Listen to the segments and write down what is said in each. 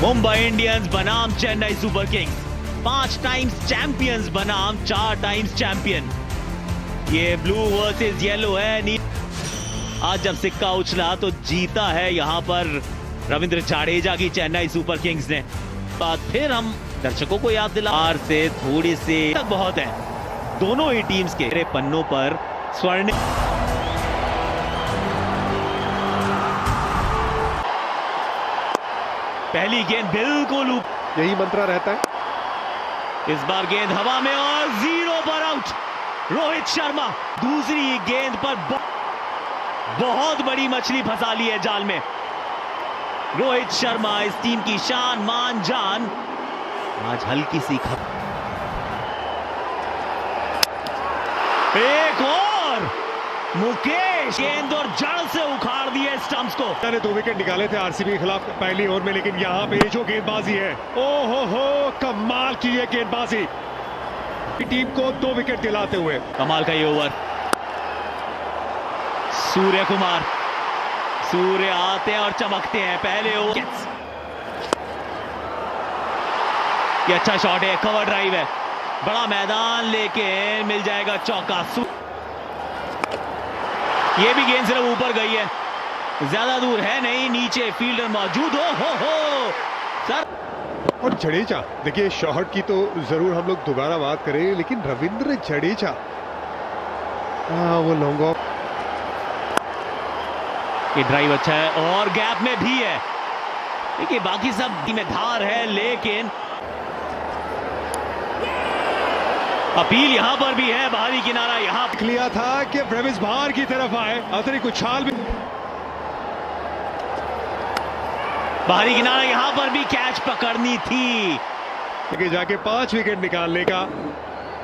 Mumbai Indians बनाम Chennai super Kings, 5 times champions बनाम 4 times champion. ये ब्लू वर्सेस येलो है। आज जब सिक्का उछला तो जीता है यहां पर रविंद्र जाडेजा की चेन्नई सुपर किंग्स ने। बात फिर हम दर्शकों को याद दिला, हार से थोड़ी सी तक बहुत है दोनों ही टीम्स के पन्नों पर स्वर्ण। पहली गेंद बिल्कुल यही मंत्रा रहता है। इस बार गेंद हवा में और 0 पर आउट रोहित शर्मा। दूसरी गेंद पर बहुत बड़ी मछली फंसा ली है जाल में। रोहित शर्मा इस टीम की शान मान जान आज हल्की सी एक और मुकेश गेंद और जड़ से उखाड़ दिए स्टंप्स को। 2 विकेट निकाले थे आरसीबी के खिलाफ पहली ओवर में, लेकिन यहाँ पे जो गेंदबाजी है, ओहो हो कमाल की ये गेंदबाजी, टीम को 2 विकेट दिलाते हुए। कमाल का ये ओवर। सूर्य कुमार, सूर्य आते हैं और चमकते हैं पहले ओवर। ये अच्छा शॉट है, कवर ड्राइव है, बड़ा मैदान लेके मिल जाएगा चौका। ये भी गेंद सिर्फ ऊपर गई है, ज्यादा दूर है नहीं, नीचे फील्डर मौजूद हो सर। और जडेजा, देखिए शॉट की तो जरूर हम लोग दोबारा बात करें, लेकिन रविंद्र जडेजा वो लॉन्ग ऑफ, ये ड्राइव अच्छा है और गैप में भी है। देखिए बाकी सब में धार है, लेकिन अपील यहां पर भी है। बाहरी किनारा यहां लिया था कि ब्रेविस बाहर की तरफ आए, अतिरिक्त उछाल भी, बाहरी किनारा यहां पर भी कैच पकड़नी थी। आगे जाके 5 विकेट निकालने का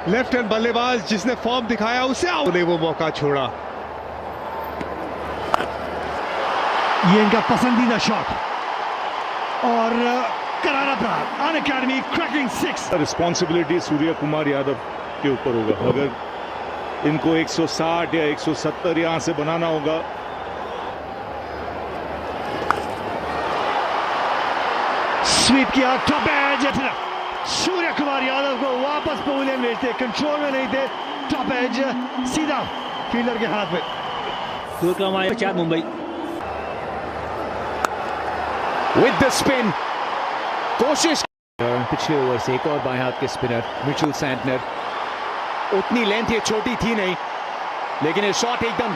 लेफ्ट हैंड बल्लेबाज जिसने फॉर्म दिखाया उसे ने वो मौका छोड़ा। ये इनका पसंदीदा शॉट और करारा प्रहार। अन academy cracking 6। Responsibility Surya Kumar Yadav के ऊपर होगा। अगर इनको 160 या 170 यहां से बनाना होगा। स्वीप किया, टॉप एज, सूर्य कुमार यादव को वापस पवेलियन भेजते, कंट्रोल में नहीं थे, टॉप एज सीधा फील्डर के हाथ में। मुंबई विद द स्पिन, कोशिश पिछले ओवर से एक और बाएं हाथ के स्पिनर मिचेल सैंटनर। उतनी लेंथ ये छोटी थी नहीं, लेकिन ये शॉट एकदम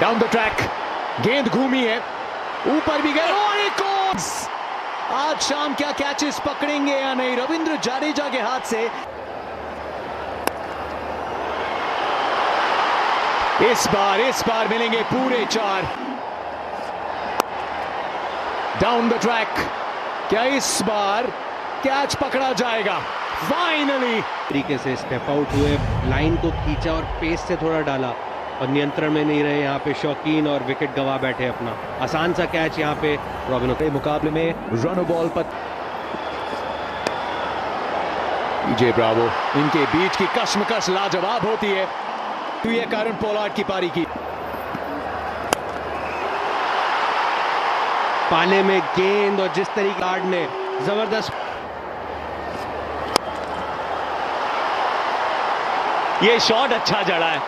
डाउन द ट्रैक, गेंद घूमी है, ऊपर भी गए और एक और। आज शाम क्या कैचेस पकड़ेंगे या नहीं रविंद्र जाडेजा के हाथ से। इस बार मिलेंगे पूरे 4 डाउन द ट्रैक। क्या इस बार कैच पकड़ा जाएगा? फाइनली तरीके से स्टेप आउट हुए, लाइन को खींचा और पेस से थोड़ा डाला और नियंत्रण में नहीं रहे यहाँ पे शौकीन और विकेट गवा बैठे अपना। आसान सा कैच यहाँ पे रॉबिनो के मुकाबले में रन बॉल पर पीजे ब्रावो, इनके बीच की कशमकश लाजवाब होती है। तो ये कारण पोलार्ड की पारी की पाले में गेंद और जिस तरीके कार्ड ने जबरदस्त। ये शॉट अच्छा जड़ा है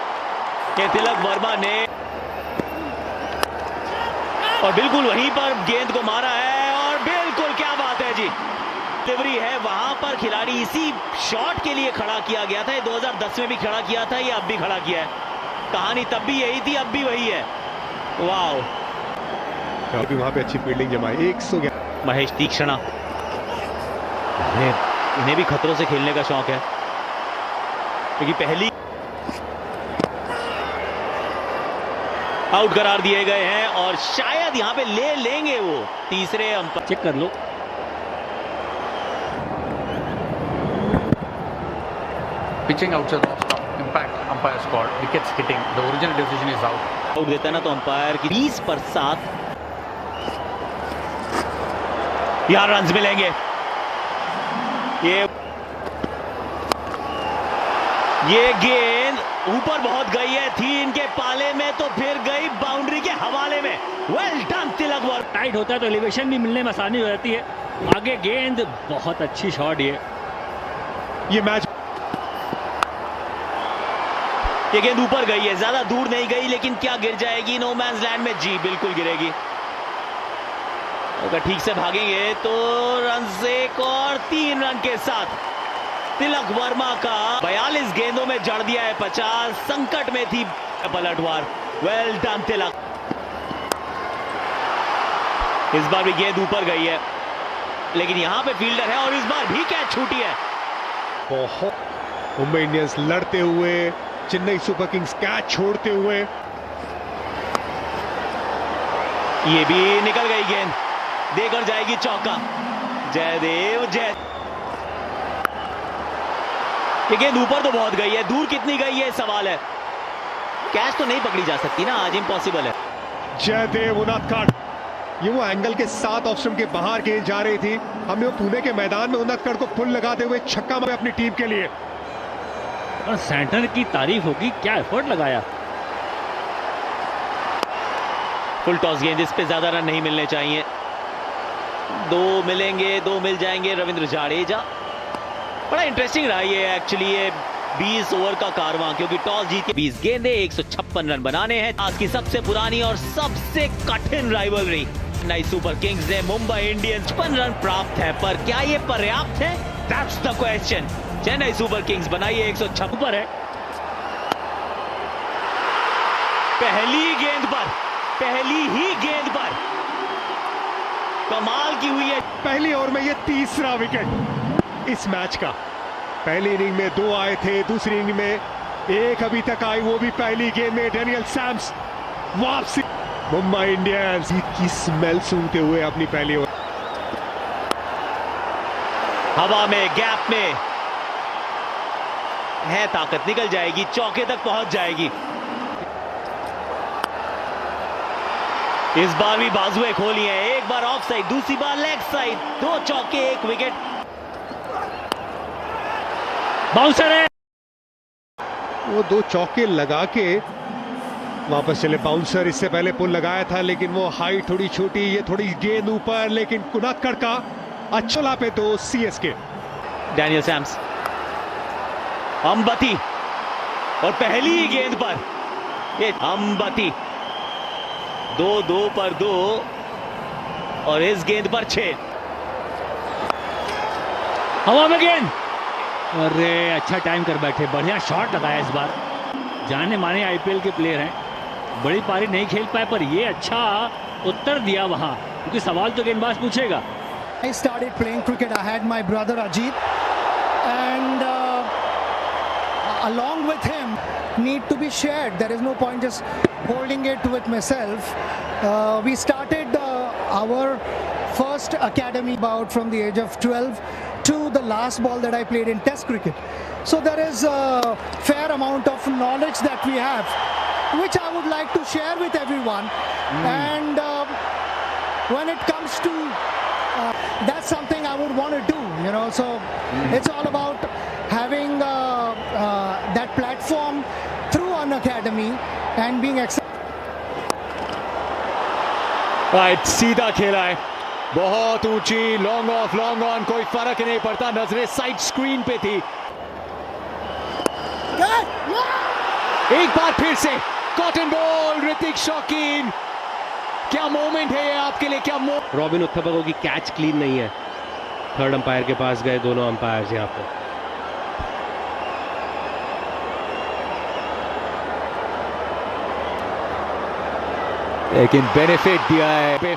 कि तिलक वर्मा ने, और बिल्कुल वहीं पर गेंद को मारा है और बिल्कुल क्या बात है जी, डिलीवरी है। वहां पर खिलाड़ी इसी शॉट के लिए खड़ा किया गया था। ये 2010 में भी खड़ा किया था, ये अब भी खड़ा किया है। कहानी तब भी यही थी, अब भी वही है। वाओ, भी वहां पे अच्छी फील्डिंग जमाई। 111 महेश तीक्ष्णा, इन्हें भी खतरों से खेलने का शौक है, क्योंकि पहली आउट करार दिए गए हैं और शायद यहां पे ले लेंगे वो तीसरे अंपायर। चेक कर लो, pitching outside off stump, impact umpire scored, wickets hitting, the original decision is out. Out देता है ना तो अंपायर की 20 पर 7 यहां रन्स मिलेंगे। ये गेंद ऊपर बहुत गई है, थी इनके पाले में तो फिर गई बाउंड्री के हवाले में। Well done Tilak Varma. Tight होता है तो एलिवेशन भी मिलने में आसानी हो जाती है। आगे गेंद, बहुत अच्छी शॉट ये मैच, ये गेंद ऊपर गई है, ज्यादा दूर नहीं गई, लेकिन क्या गिर जाएगी नो मैंस लैंड में? जी बिल्कुल गिरेगी। अगर ठीक से भागेंगे तो रन से एक और 3 रन के साथ तिलक वर्मा का 42 गेंदों में जड़ दिया है 50। संकट में थी पलटवार। वेल डन तिलक। इस बार भी गेंद ऊपर गई है, लेकिन यहां पे फील्डर है और इस बार भी कैच छूटी है। बहुत मुंबई इंडियंस लड़ते हुए, चेन्नई सुपर किंग्स कैच छोड़ते हुए। ये भी निकल गई गेंद, देकर जाएगी चौका। जयदेव जय। ये गेंद ऊपर तो बहुत गई है, दूर कितनी गई है सवाल है। कैच तो नहीं पकड़ी जा सकती ना, आज इम्पॉसिबल है। जयदेव उनादकड़, ये वो एंगल के 7 ऑप्शन के बाहर गेंद जा रही थी। हमने वो पुणे के मैदान में उनादकड़ को फुल लगाते हुए छक्का मारा अपनी टीम के लिए। और सेंटर की तारीफ होगी, क्या एफर्ट लगाया। फुल टॉस गेंद, इस पे ज्यादा रन नहीं मिलने चाहिए। 2 मिलेंगे, 2 मिल जाएंगे। रविंद्र जाडेजा, बड़ा इंटरेस्टिंग रहा ये एक्चुअली, ये 20 ओवर का कारवां, क्योंकि टॉस जीत के 20 गेंदे 156 रन बनाने हैं। आज की सबसे पुरानी और सबसे कठिन राइवलरी। चेन्नई सुपर किंग्स ने मुंबई इंडियंस 55 रन प्राप्त है, पर क्या ये पर्याप्त है? That's the question. Chennai super Kings बनाइए 156 पर है। पहली गेंद पर, पहली ही गेंद पर कमाल की हुई है। पहली ओवर में ये तीसरा विकेट इस मैच का। पहली इनिंग में 2 आए थे, दूसरी इनिंग में 1 अभी तक आई, वो भी पहली गेंद में। डेनियल सैम्स वापसी। मुंबई इंडियंस की स्मेल सूंघते हुए अपनी पहली ओवर। हवा में, गैप में है ताकत, निकल जाएगी, चौके तक पहुंच जाएगी। इस बार भी बाजुएं खोली हैं, एक बार ऑफ साइड, दूसरी बार लेग साइड, 2 चौके 1 विकेट। बाउंसर है, वो 2 चौके लगा के वापस चले बाउंसर। इससे पहले पुल लगाया था, लेकिन वो हाइट थोड़ी छोटी, ये थोड़ी गेंद ऊपर, लेकिन उनादकड़ का अच्छा पे 2 सीएसके। डैनियल सैम्स, अंबती, और पहली ही गेंद पर ये अंबती 2-2 पर 2, और इस गेंद पर 6। हवा में गेंद, अरे अच्छा टाइम कर बैठे, बढ़िया शॉट लगाया इस बार। जाने माने आईपीएल के प्लेयर हैं, बड़ी पारी नहीं खेल पाए, पर ये अच्छा उत्तर दिया वहां, क्योंकि सवाल तो गेंदबाज पूछेगा। I started playing cricket. I had my brother Ajit, and along with him, need to be shared. There is no point just holding it with myself. We started our first academy bout from the age of 12 to the last ball that I played in Test cricket. So there is a fair amount of knowledge that we have, which I would like to share with everyone. And when it comes to that's something I would want to do, you know. So it's all about having that platform through an academy and being right, सीधा खेला है, बहुत ऊंची, long off, long on, कोई फर्क नहीं पड़ता। नजरें साइड स्क्रीन पे थी। एक बार फिर से कॉटन बॉल, ऋतिक शौकीन, क्या मोमेंट है ये आपके लिए, क्या रॉबिन उत्थपा की कैच क्लीन नहीं है। थर्ड अंपायर के पास गए दोनों अंपायर्स यहां पे। लेकिन बेनिफिट दिया है,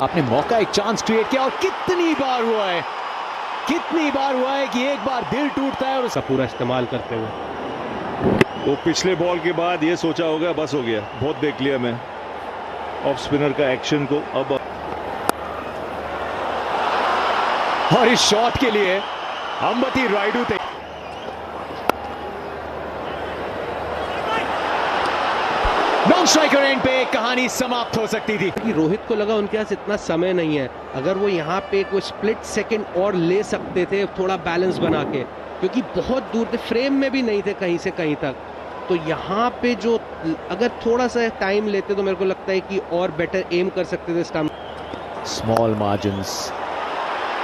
आपने मौका, एक चांस क्रिएट किया, और कितनी बार हुआ है, कितनी बार हुआ है कि एक बार दिल टूटता है और उसका पूरा इस्तेमाल करते हुए। वो पिछले बॉल के बाद ये सोचा होगा बस हो गया, बहुत देख लिया मैं ऑफ स्पिनर का एक्शन को। अब और इस शॉट के लिए अंबती रायडू थे। नॉन स्ट्राइकर एंड पे कहानी समाप्त हो सकती थी। कि रोहित को लगा उनके पास इतना समय नहीं है, अगर वो यहाँ पे कोई स्प्लिट सेकंड और ले सकते थे थोड़ा बैलेंस बना के, क्योंकि बहुत दूर थे, फ्रेम में भी नहीं थे कहीं से कहीं तक, तो यहाँ पे जो अगर थोड़ा सा टाइम लेते तो मेरे को लगता है कि और बेटर एम कर सकते थे स्टंप। स्मॉल मार्जिन्स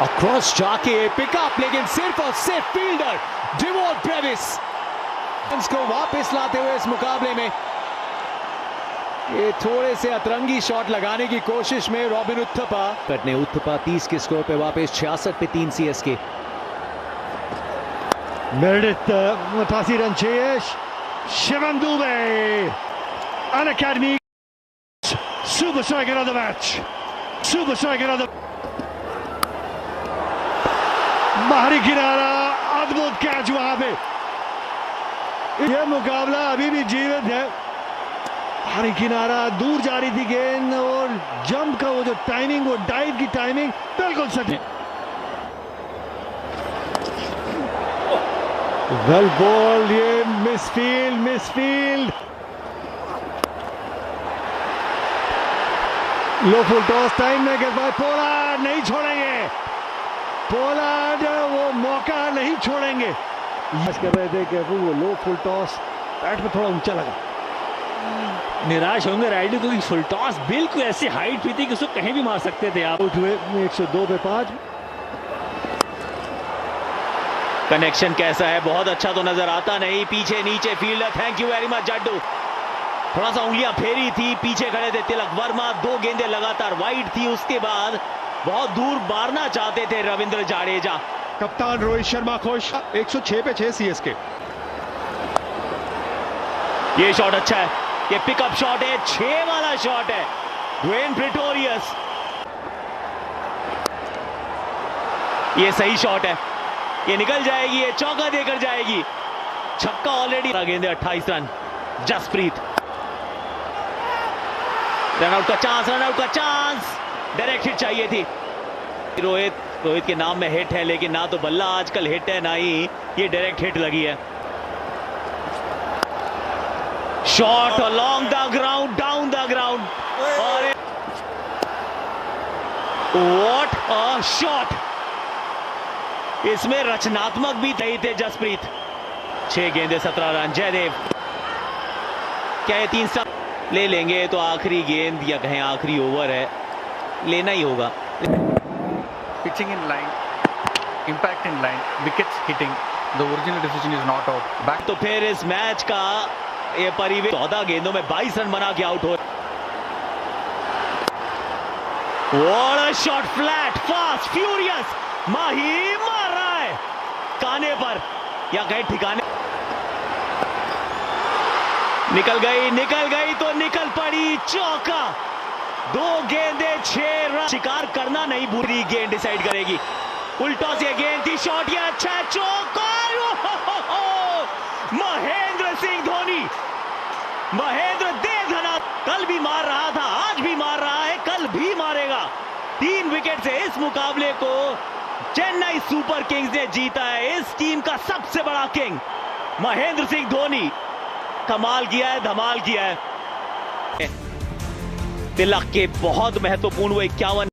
अक्रॉस जाके पिकअप, लेकिन सिर्फ और सिर्फ फील्डर डिवॉन ब्रेविस को वापस लाते हुए इस मुकाबले में ये थोड़े से अतरंगी शॉट लगाने की कोशिश में रॉबिन उथप्पा कटने। उथप्पा 30 के स्कोर पे वापस 66 पे 3 CSK. Meredith 88 run chase. Shivam Dube, an academy super striker of the match, super striker of the बाहरी किनारा, अद्भुत कैच वहां पे। यह मुकाबला अभी भी जीवित है। बाहरी किनारा, दूर जा रही थी गेंद और जंप का वो जो टाइमिंग, वो डाइव की टाइमिंग बिल्कुल सही। वेल बॉल, ये मिसफील्ड। लो फुल टॉस, टाइम में गेंद पोलार्ड नहीं छोड़ेंगे, पोलार्ड वो मौका नहीं छोड़ेंगे। कर रहे थे कि वो लो फुल टॉस बैट में थोड़ा ऊंचा लगा। निराश होंगे राइडर, क्योंकि फुल टॉस बिल्कुल ऐसी हाइट भी थी कि उसको कहीं भी मार सकते थे आप। आउट हुए 102 पे 5। कनेक्शन कैसा है, बहुत अच्छा तो नजर आता नहीं, पीछे नीचे fielder, thank you very much Jaddu. थोड़ा सा उंगलियां फेरी थी, पीछे खड़े थे तिलक वर्मा, 2 गेंदें लगातार वाइड थी, उसके बाद बहुत दूर मारना चाहते थे रविंद्र जाडेजा। कप्तान रोहित शर्मा खुश, 106 पे 6 सीएसके। ये शॉट अच्छा है, ये पिकअप शॉट है, 6 वाला शॉट है ड्वेन प्रेटोरियस। ये सही शॉट है, ये निकल जाएगी, ये चौका देकर जाएगी, छक्का ऑलरेडी। गेंदे 28 रन, जसप्रीत रनआउट का चांस, डायरेक्ट हिट चाहिए थी। रोहित के नाम में हिट है, लेकिन ना तो बल्ला आजकल हिट है, ना ही ये डायरेक्ट हिट लगी है। Shot along the ground, down the ground, और व्हाट अ शॉट। इसमें रचनात्मक भी थे जसप्रीत। 6 गेंदे 17 रन। जयदेव, क्या ये 3 स्टंप ले लेंगे तो आखिरी गेंद या कहें आखिरी ओवर है, लेना ही होगा। Pitching in line, impact in line, wickets hitting, the original decision is not out. Back तो फिर इस मैच का ये परिवेश 14 गेंदों में 22 रन बना के आउट हो। What a shot, flat, fast, furious, माही मार रहा है काने पर या कहीं ठिकाने। निकल गई तो निकल पड़ी, चौका। 2 गेंदे 6 रन। शिकार करना नहीं, बुरी गेंद डिसाइड करेगी। उल्टा से गेंद थी, शॉट ये अच्छा है, चौका। महेंद्र सिंह धोनी, महेंद्र दे धना, कल भी मार रहा था, आज भी मार रहा है, कल भी मारेगा। 3 विकेट से इस मुकाबले को चेन्नई सुपर किंग्स ने जीता है। इस टीम का सबसे बड़ा किंग महेंद्र सिंह धोनी कमाल किया है, धमाल किया है। तिलक के बहुत महत्वपूर्ण वो 51